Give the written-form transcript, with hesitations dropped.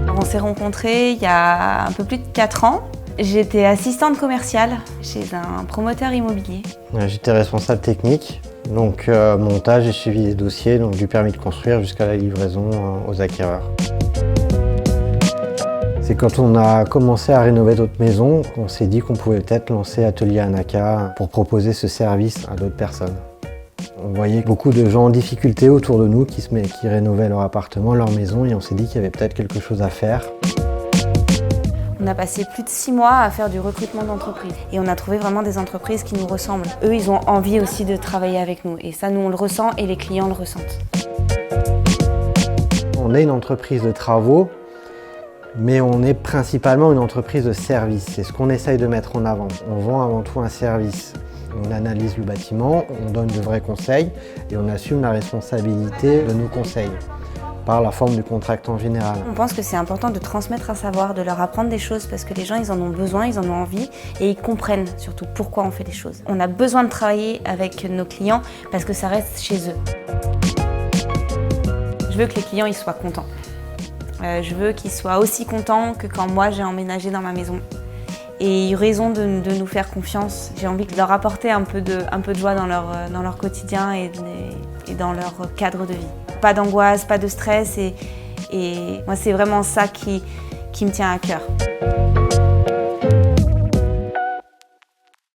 On s'est rencontrés il y a un peu plus de 4 ans. J'étais assistante commerciale chez un promoteur immobilier. J'étais responsable technique, donc montage et suivi des dossiers, donc du permis de construire jusqu'à la livraison aux acquéreurs. C'est quand on a commencé à rénover notre maison qu'on s'est dit qu'on pouvait peut-être lancer Atelier Anaka pour proposer ce service à d'autres personnes. On voyait beaucoup de gens en difficulté autour de nous qui rénovaient leur appartement, leur maison, et on s'est dit qu'il y avait peut-être quelque chose à faire. On a passé plus de 6 mois à faire du recrutement d'entreprises et on a trouvé vraiment des entreprises qui nous ressemblent. Eux, ils ont envie aussi de travailler avec nous et ça, nous, on le ressent et les clients le ressentent. On est une entreprise de travaux, mais on est principalement une entreprise de service. C'est ce qu'on essaye de mettre en avant. On vend avant tout un service. On analyse le bâtiment, on donne de vrais conseils et on assume la responsabilité de nos conseils par la forme du contractant général. On pense que c'est important de transmettre un savoir, de leur apprendre des choses parce que les gens, ils en ont besoin, ils en ont envie et ils comprennent surtout pourquoi on fait les choses. On a besoin de travailler avec nos clients parce que ça reste chez eux. Je veux que les clients ils soient contents. Je veux qu'ils soient aussi contents que quand moi j'ai emménagé dans ma maison. Et ils ont raison de nous faire confiance. J'ai envie de leur apporter un peu de joie dans leur quotidien et dans leur cadre de vie. Pas d'angoisse, pas de stress et moi c'est vraiment ça qui me tient à cœur.